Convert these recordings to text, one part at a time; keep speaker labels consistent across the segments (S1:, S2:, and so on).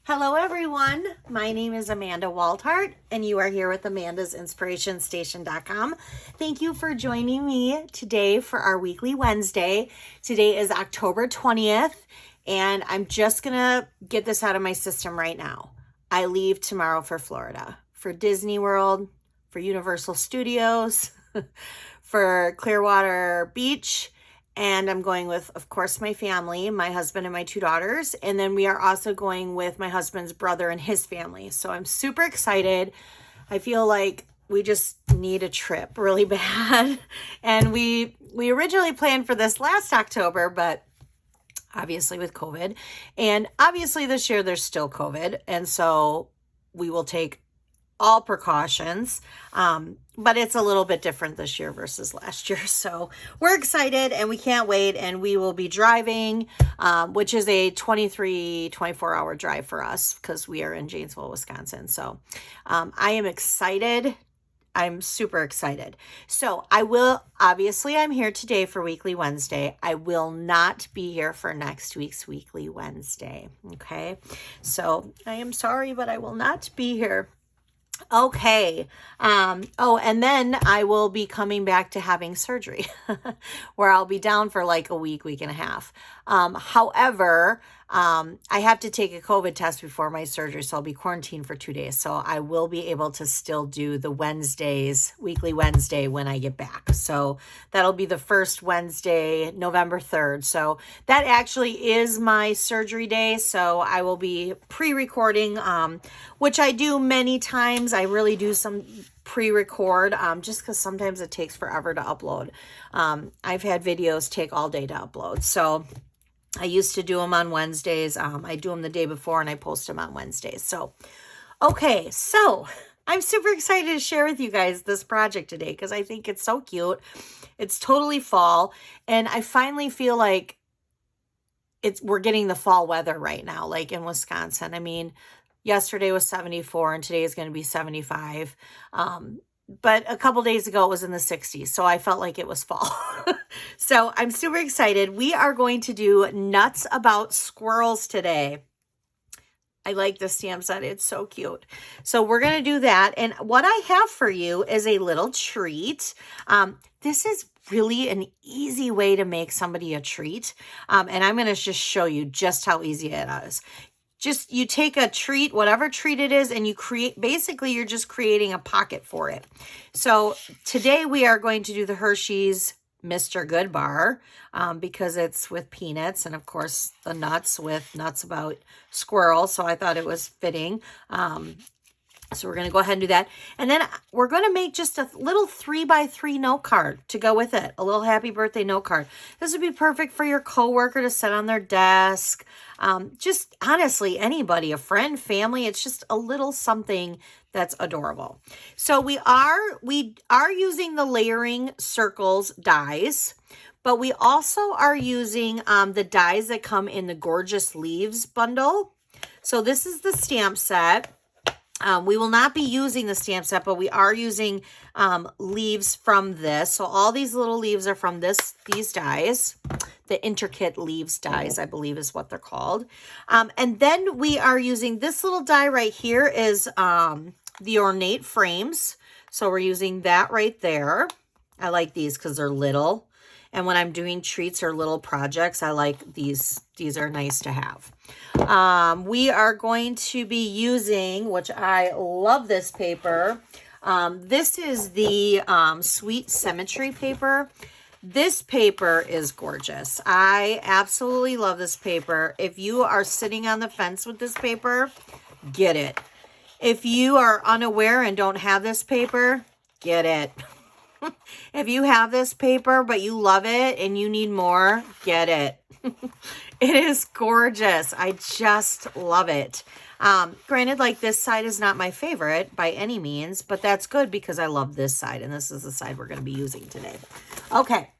S1: Hello everyone, my name is Amanda Waltart and you are here with Amanda'sInspirationStation.com. Thank you for joining me today for our weekly Wednesday. Today is October 20th and I'm just gonna get this out of my system right now. I leave tomorrow for Florida, for Disney World, for Universal Studios, for Clearwater Beach. And I'm going with, of course, my family, my husband and my two daughters. And then we are also going with my husband's brother and his family. So I'm super excited. I feel like we just need a trip really bad. And we originally planned for this last October, but obviously with COVID. And obviously this year there's still COVID. And so we will take all precautions, but it's a little bit different this year versus last year. So we're excited and we can't wait, and we will be driving, which is a 24-hour drive for us because we are in Janesville, Wisconsin. So I am excited. I'm super excited. So I'm here today for Weekly Wednesday. I will not be here for next week's Weekly Wednesday. Okay. So I am sorry, but I will not be here. Okay. And then I will be coming back to having surgery where I'll be down for like a week and a half. However, I have to take a COVID test before my surgery, so I'll be quarantined for 2 days. So I will be able to still do the Weekly Wednesday when I get back. So that'll be the first Wednesday, November 3rd. So that actually is my surgery day. So I will be pre-recording, which I do many times. I really do some pre-record just because sometimes it takes forever to upload. I've had videos take all day to upload. So I used to do them on Wednesdays. I do them the day before and I post them on Wednesdays. So, okay. So I'm super excited to share with you guys this project today because I think it's so cute. It's totally fall. And I finally feel like we're getting the fall weather right now, like in Wisconsin. I mean, yesterday was 74 and today is going to be 75. But a couple days ago, it was in the 60s. So I felt like it was fall. So I'm super excited. We are going to do Nuts About Squirrels today. I like this stamp set. It's so cute. So we're going to do that. And what I have for you is a little treat. This is really an easy way to make somebody a treat. And I'm going to just show you just how easy it is. Just you take a treat, whatever treat it is, and you're just creating a pocket for it. So today we are going to do the Hershey's Mr. Good bar because it's with peanuts, and of course the nuts with Nuts About Squirrels. So I thought it was fitting. So we're going to go ahead and do that. And then we're going to make just a little 3x3 note card to go with it. A little happy birthday note card. This would be perfect for your coworker to set on their desk. Just honestly, anybody, a friend, family. It's just a little something that's adorable. So we are using the layering circles dies, but we also are using the dies that come in the Gorgeous Leaves bundle. So this is the stamp set. We will not be using the stamp set, but we are using leaves from this. So all these little leaves are from these dies. The intricate leaves dies, I believe is what they're called. And then we are using this little die right here is the ornate frames. So we're using that right there. I like these because they're little. And when I'm doing treats or little projects, I like these. These are nice to have. We are going to be using, which I love this paper. This is the Sweet Symmetry paper. This paper is gorgeous. I absolutely love this paper. If you are sitting on the fence with this paper, get it. If you are unaware and don't have this paper, get it. If you have this paper, but you love it and you need more, get it. It is gorgeous. I just love it. Granted, like this side is not my favorite by any means, but that's good because I love this side, and this is the side we're going to be using today. Okay,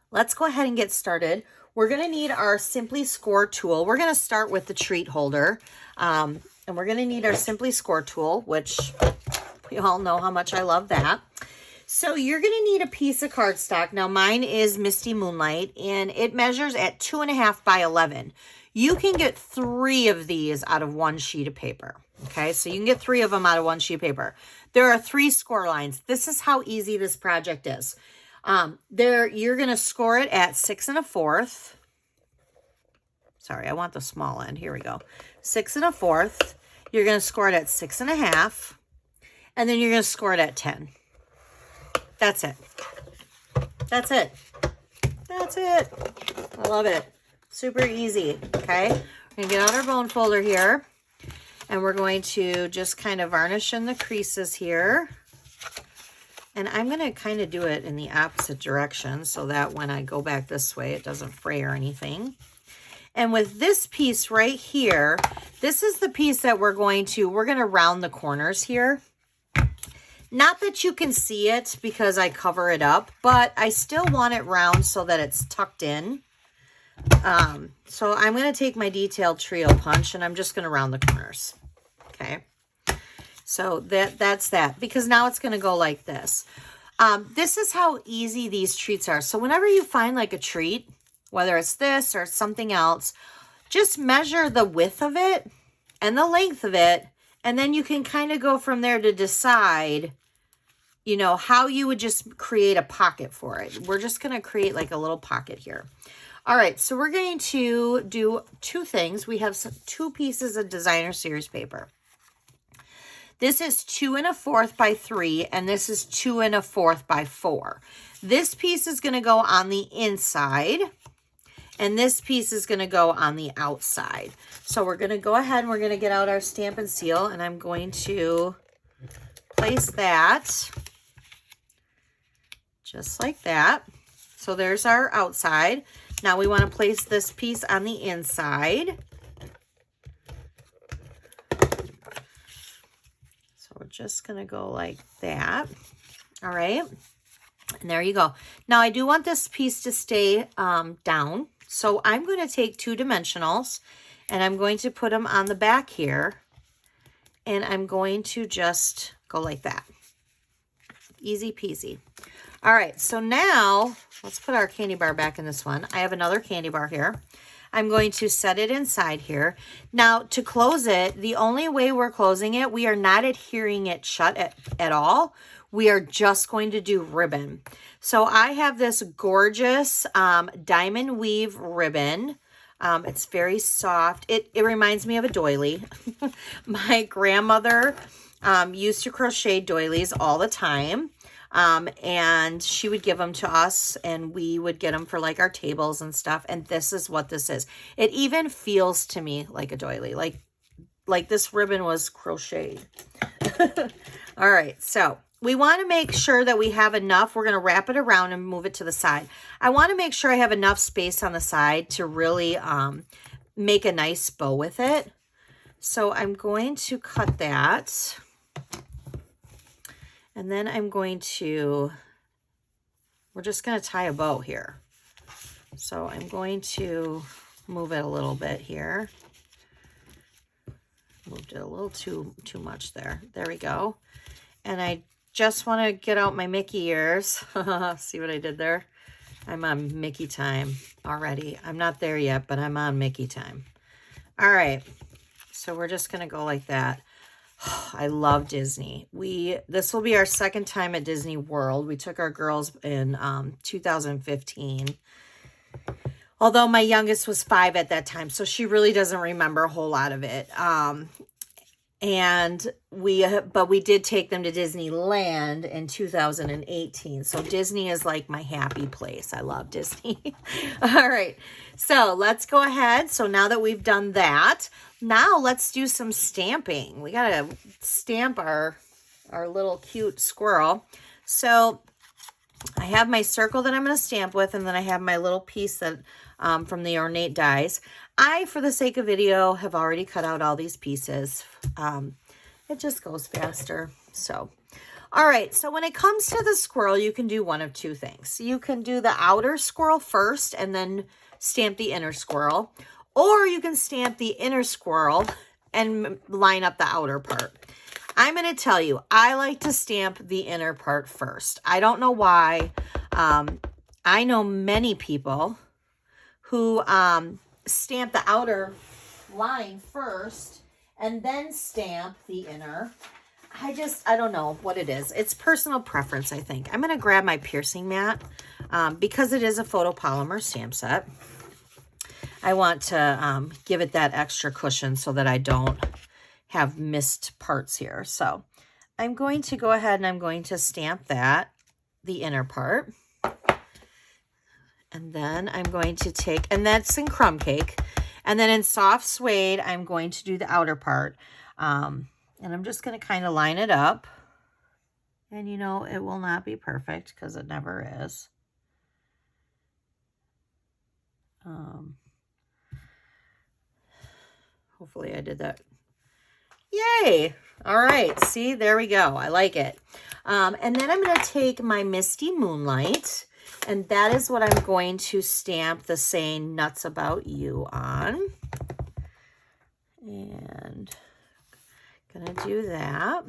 S1: let's go ahead and get started. We're going to need our Simply Score tool. We're going to start with the treat holder, and we're going to need our Simply Score tool, which we all know how much I love that. So you're going to need a piece of cardstock. Now mine is Misty Moonlight and it measures at 2.5 by 11. You can get 3 of these out of 1 sheet of paper. Okay, so you can get 3 of them out of 1 sheet of paper. There are 3 score lines. This is how easy this project is. You're going to score it at 6 1/4. Sorry, I want the small end. Here we go. 6 1/4. You're going to score it at 6 1/2. And then you're going to score it at 10. That's it. That's it. That's it. I love it. Super easy. Okay. We're going to get out our bone folder here. And we're going to just kind of varnish in the creases here. And I'm going to kind of do it in the opposite direction so that when I go back this way, it doesn't fray or anything. And with this piece right here, this is the piece that we're going to round the corners here. Not that you can see it because I cover it up, but I still want it round so that it's tucked in. So I'm going to take my detailed trio punch and I'm just going to round the corners. Okay. So that's that, because now it's going to go like this. This is how easy these treats are. So whenever you find like a treat, whether it's this or something else, just measure the width of it and the length of it. And then you can kind of go from there to decide, you know, how you would just create a pocket for it. We're just going to create like a little pocket here. All right, so we're going to do 2 things. We have 2 pieces of designer series paper. This is 2 1/4 by 3, and this is 2 1/4 by 4. This piece is going to go on the inside, and this piece is going to go on the outside. So we're going to go ahead and we're going to get out our Stampin' Seal, and I'm going to place that just like that. So there's our outside. Now we want to place this piece on the inside. So we're just going to go like that. All right. And there you go. Now I do want this piece to stay down. So I'm going to take 2 dimensionals and I'm going to put them on the back here. And I'm going to just go like that. Easy peasy. All right, so now let's put our candy bar back in this one. I have another candy bar here. I'm going to set it inside here. Now, to close it, the only way we're closing it, we are not adhering it shut at all. We are just going to do ribbon. So I have this gorgeous diamond weave ribbon. It's very soft. It reminds me of a doily. My grandmother used to crochet doilies all the time. And she would give them to us and we would get them for like our tables and stuff. And this is what this is. It even feels to me like a doily, like this ribbon was crocheted. All right. So we want to make sure that we have enough. We're going to wrap it around and move it to the side. I want to make sure I have enough space on the side to really, make a nice bow with it. So I'm going to cut that. And then I'm going to, we're just going to tie a bow here. So I'm going to move it a little bit here. Moved it a little too much there. There we go. And I just want to get out my Mickey ears. See what I did there? I'm on Mickey time already. I'm not there yet, but I'm on Mickey time. All right. So we're just going to go like that. I love Disney. This will be our 2nd time at Disney World. We took our girls in 2015. Although my youngest was 5 at that time, so she really doesn't remember a whole lot of it. But we did take them to Disneyland in 2018. So Disney is like my happy place. I love Disney. All right. So let's go ahead. So now that we've done that, now let's do some stamping. We got to stamp our little cute squirrel. So I have my circle that I'm going to stamp with, and then I have my little piece that from the ornate dies. I, for the sake of video, have already cut out all these pieces. It just goes faster. So, all right. So when it comes to the squirrel, you can do one of 2 things. You can do the outer squirrel first and then stamp the inner squirrel. Or you can stamp the inner squirrel and line up the outer part. I'm going to tell you, I like to stamp the inner part first. I don't know why. I know many people who stamp the outer line first and then stamp the inner. I don't know what it is. It's personal preference, I think. I'm going to grab my piercing mat because it is a photopolymer stamp set. I want to give it that extra cushion so that I don't have missed parts here. So I'm going to go ahead and I'm going to stamp that, the inner part. And then I'm going to take, and that's in crumb cake. And then in soft suede, I'm going to do the outer part. And I'm just going to kind of line it up. And you know, it will not be perfect because it never is. Hopefully I did that. Yay! All right, see, there we go. I like it. And then I'm going to take my Misty Moonlight, and that is what I'm going to stamp the saying Nuts About You on. And gonna do that.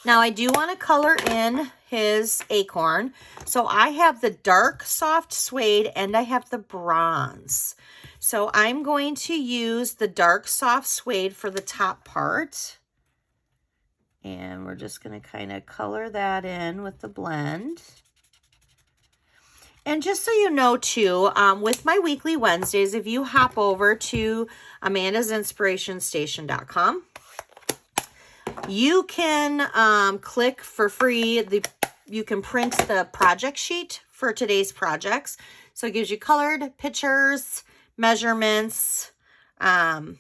S1: Now I do want to color in his acorn. So I have the dark soft suede and I have the bronze. So I'm going to use the dark soft suede for the top part. And we're just going to kind of color that in with the blend. And just so you know too, with my weekly Wednesdays, if you hop over to amandasinspirationstation.com, you can click for free. You can print the project sheet for today's projects. So it gives you colored pictures, measurements, and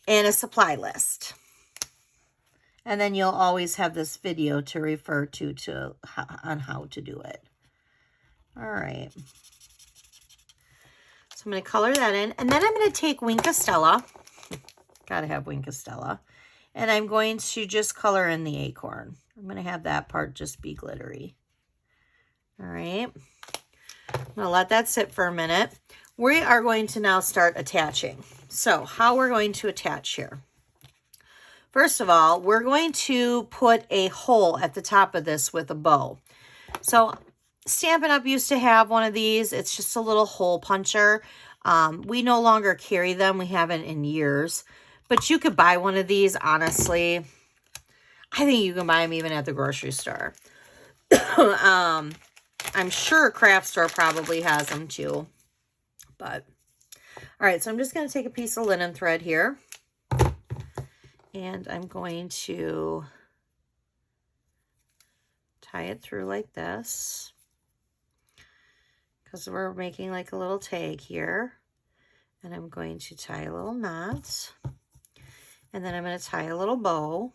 S1: a supply list. And then you'll always have this video to refer to on how to do it. All right. So I'm going to color that in. And then I'm going to take Wink of Stella. Got to have Wink of Stella. And I'm going to just color in the acorn. I'm going to have that part just be glittery. All right. I'm going to let that sit for a minute. We are going to now start attaching. So how we're going to attach here. First of all, we're going to put a hole at the top of this with a bow. So Stampin' Up! Used to have one of these. It's just a little hole puncher. We no longer carry them. We haven't in years. But you could buy one of these, honestly. I think you can buy them even at the grocery store. I'm sure a craft store probably has them too. But, all right, so I'm just going to take a piece of linen thread here. And I'm going to tie it through like this. Because we're making like a little tag here. And I'm going to tie a little knot. And then I'm going to tie a little bow.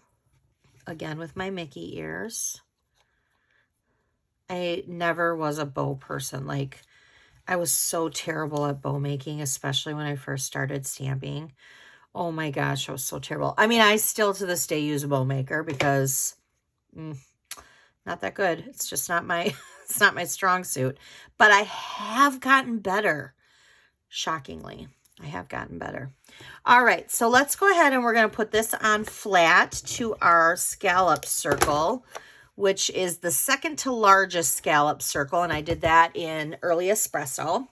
S1: Again with my Mickey ears. I never was a bow person. Like, I was so terrible at bow making, especially when I first started stamping. Oh my gosh, I was so terrible. I mean, I still to this day use a bow maker because not that good. It's just not my it's not my strong suit. But I have gotten better. Shockingly, I have gotten better. All right, so let's go ahead and we're going to put this on flat to our scallop circle, which is the second to largest scallop circle. And I did that in Early Espresso.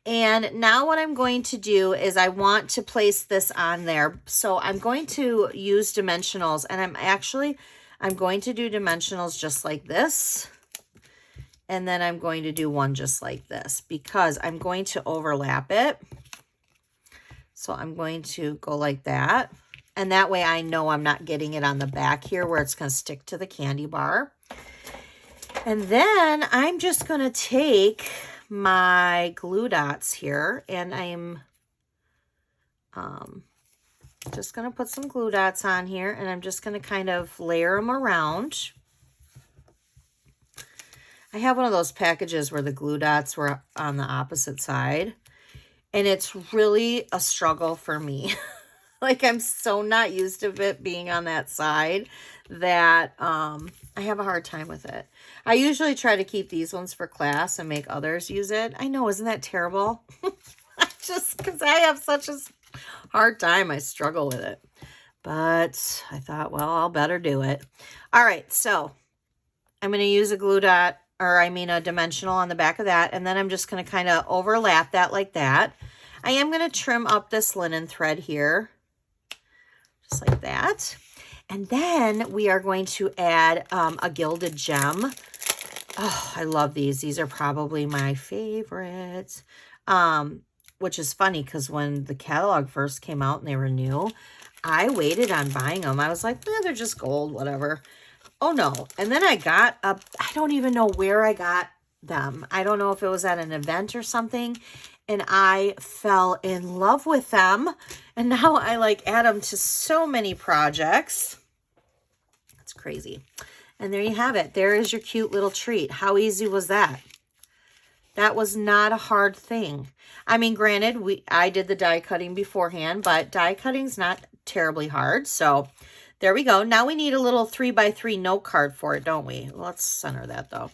S1: And now what I'm going to do is I want to place this on there. So I'm going to use dimensionals, and I'm going to do dimensionals just like this. And then I'm going to do one just like this because I'm going to overlap it. So I'm going to go like that. And that way I know I'm not getting it on the back here where it's going to stick to the candy bar. And then I'm just going to take my glue dots here and I'm just going to put some glue dots on here and I'm just going to kind of layer them around. I have one of those packages where the glue dots were on the opposite side and it's really a struggle for me. Like I'm so not used to it being on that side that I have a hard time with it. I usually try to keep these ones for class and make others use it. I know, isn't that terrible? Just because I have such a hard time, I struggle with it. But I thought, well, I'll better do it. All right, so I'm going to use a glue dot or I mean a dimensional on the back of that. And then I'm just going to kind of overlap that like that. I am going to trim up this linen thread here, just like that. And then we are going to add a Gilded Gem. Oh, I love these. These are probably my favorites. Which is funny because when the catalog first came out and they were new, I waited on buying them. I was like, eh, they're just gold, whatever. Oh no. And then I got I don't even know where I got them. I don't know if it was at an event or something. And I fell in love with them. And now I like add them to so many projects. That's crazy. And there you have it. There is your cute little treat. How easy was that? That was not a hard thing. I mean, granted, I did the die cutting beforehand, but die cutting's not terribly hard. So there we go. Now we need a little 3x3 note card for it, don't we? Let's center that though.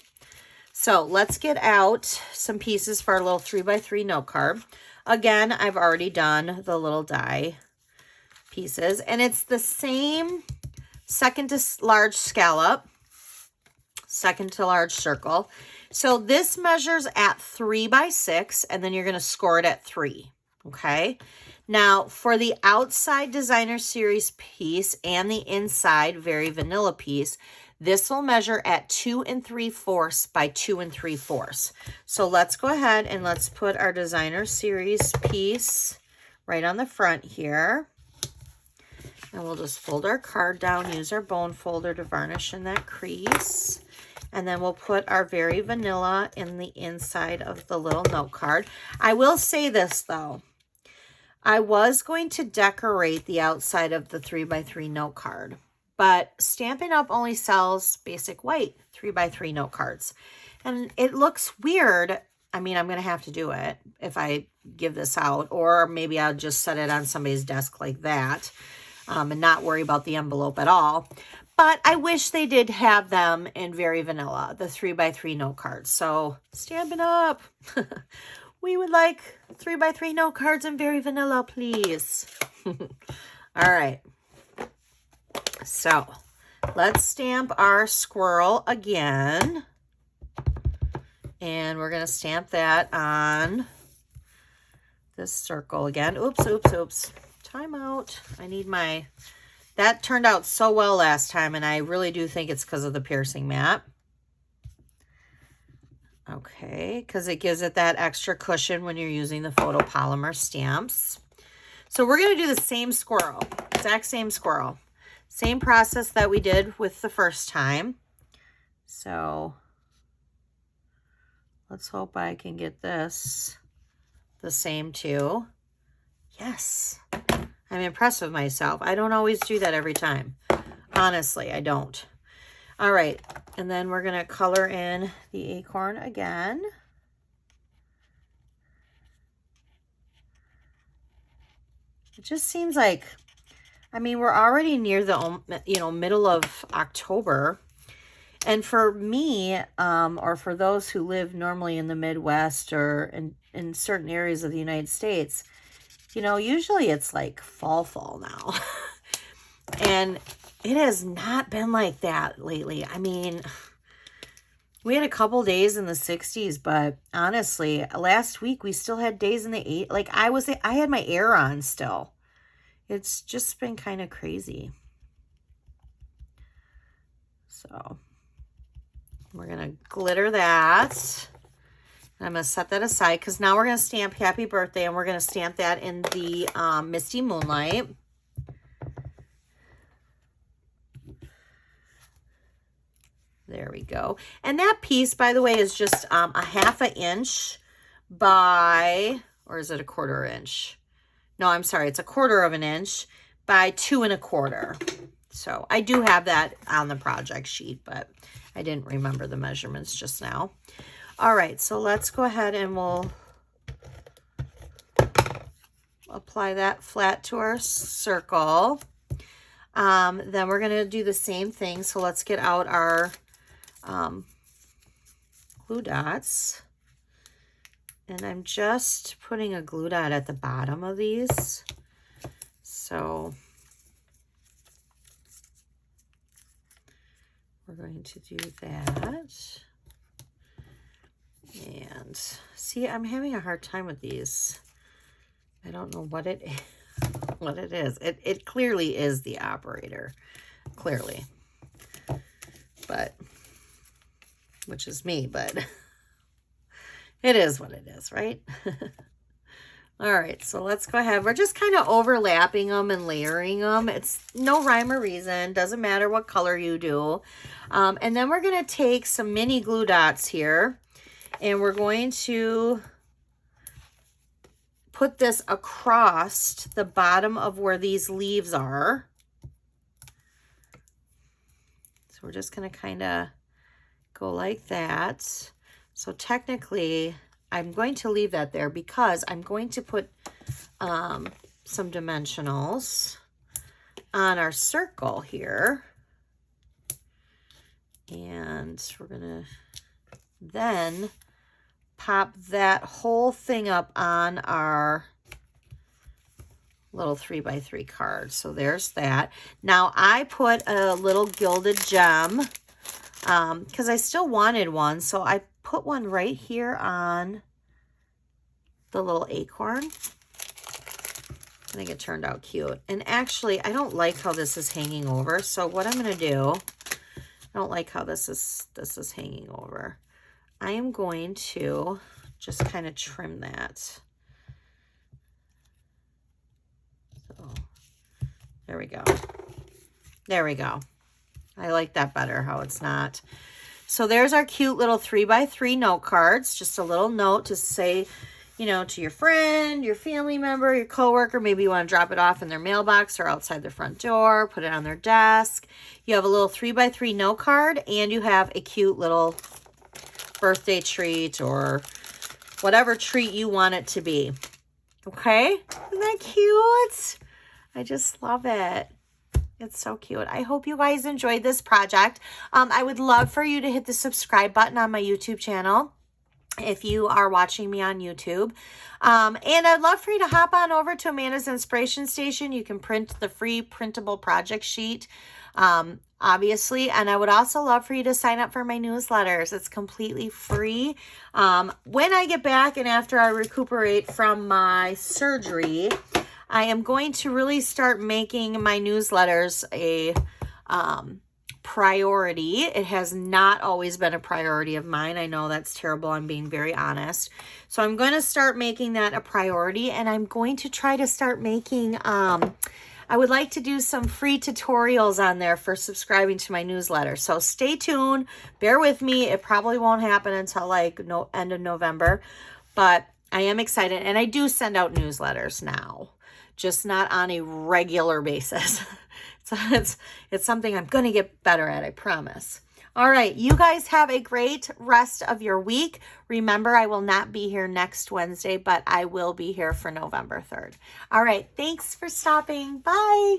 S1: So let's get out some pieces for our little 3x3 note card. Again, I've already done the little die pieces, and it's the same second to large scallop, second to large circle. So this measures at 3x6, and then you're going to score it at 3. Okay. Now for the outside designer series piece and the inside very vanilla piece, this will measure at 2 3/4 by 2 3/4. So let's go ahead and let's put our designer series piece right on the front here. And we'll just fold our card down, use our bone folder to varnish in that crease. And then we'll put our very vanilla in the inside of the little note card. I will say this though. I was going to decorate the outside of the 3x3 note card, but Stampin' Up! Only sells basic white 3x3 note cards. And it looks weird. I mean, I'm going to have to do it if I give this out, or maybe I'll just set it on somebody's desk like that and not worry about the envelope at all. But I wish they did have them in very vanilla, the 3x3 note cards. So Stampin' Up! We would like 3x3 note cards in very vanilla, please. All right. So let's stamp our squirrel again. And we're going to stamp that on this circle again. Oops, oops, oops. Time out. I need my... That turned out so well last time, and I really do think it's because of the piercing mat. Okay, because it gives it that extra cushion when you're using the photopolymer stamps. So we're going to do the same squirrel, exact same squirrel. Same process that we did with the first time. So let's hope I can get this the same too. Yes. I'm impressed with myself. I don't always do that every time. Honestly, I don't. All right. And then we're going to color in the acorn again. It just seems like, I mean, we're already near the, middle of October. And for me, or for those who live normally in the Midwest or in certain areas of the United States, usually it's like fall now. And it has not been like that lately. I mean, we had a couple days in the 60s, but honestly, last week we still had days in the 8. Like I had my air on still. It's just been kind of crazy. So we're going to glitter that. I'm going to set that aside because now we're going to stamp Happy Birthday, and we're going to stamp that in the Misty Moonlight. There we go. And that piece, by the way, is just a 1/2 inch by, or is it a 1/4 inch? No, I'm sorry. It's a 1/4 inch by 2 1/4. So I do have that on the project sheet, but I didn't remember the measurements just now. All right, so let's go ahead and we'll apply that flat to our circle. Then we're going to do the same thing. So let's get out our glue dots. And I'm just putting a glue dot at the bottom of these. So we're going to do that. And see, I'm having a hard time with these. I don't know what it is. It clearly is the operator. Clearly. But, which is me, but it is what it is, right? All right, so let's go ahead. We're just kind of overlapping them and layering them. It's no rhyme or reason. Doesn't matter what color you do. And then we're going to take some mini glue dots here, and we're going to put this across the bottom of where these leaves are. So we're just going to kind of go like that. So technically, I'm going to leave that there because I'm going to put some dimensionals on our circle here. And we're going to then pop that whole thing up on our little 3x3 card. So there's that. Now I put a little Gilded Gem because I still wanted one. So I put one right here on the little acorn. I think it turned out cute. And actually, I don't like how this is hanging over. So what I'm going to do, I don't like how this is hanging over. I am going to just kind of trim that. So there we go. There we go. I like that better, how it's not. So there's our cute little 3x3 note cards. Just a little note to say, you know, to your friend, your family member, your coworker. Maybe you want to drop it off in their mailbox or outside their front door, put it on their desk. You have a little 3x3 note card, and you have a cute little birthday treat or whatever treat you want it to be. Okay? Isn't that cute? I just love it. It's so cute. I hope you guys enjoyed this project. I would love for you to hit the subscribe button on my YouTube channel if you are watching me on YouTube. And I'd love for you to hop on over to Amanda's Inspiration Station. You can print the free printable project sheet, obviously. And I would also love for you to sign up for my newsletters. It's completely free. When I get back and after I recuperate from my surgery, I am going to really start making my newsletters a priority. It has not always been a priority of mine. I know that's terrible. I'm being very honest. So I'm going to start making that a priority, and I'm going to try to start making, I would like to do some free tutorials on there for subscribing to my newsletter. So stay tuned. Bear with me. It probably won't happen until like end of November, but I am excited, and I do send out newsletters now, just not on a regular basis. It's something I'm going to get better at, I promise. All right, you guys have a great rest of your week. Remember, I will not be here next Wednesday, but I will be here for November 3rd. All right, thanks for stopping. Bye.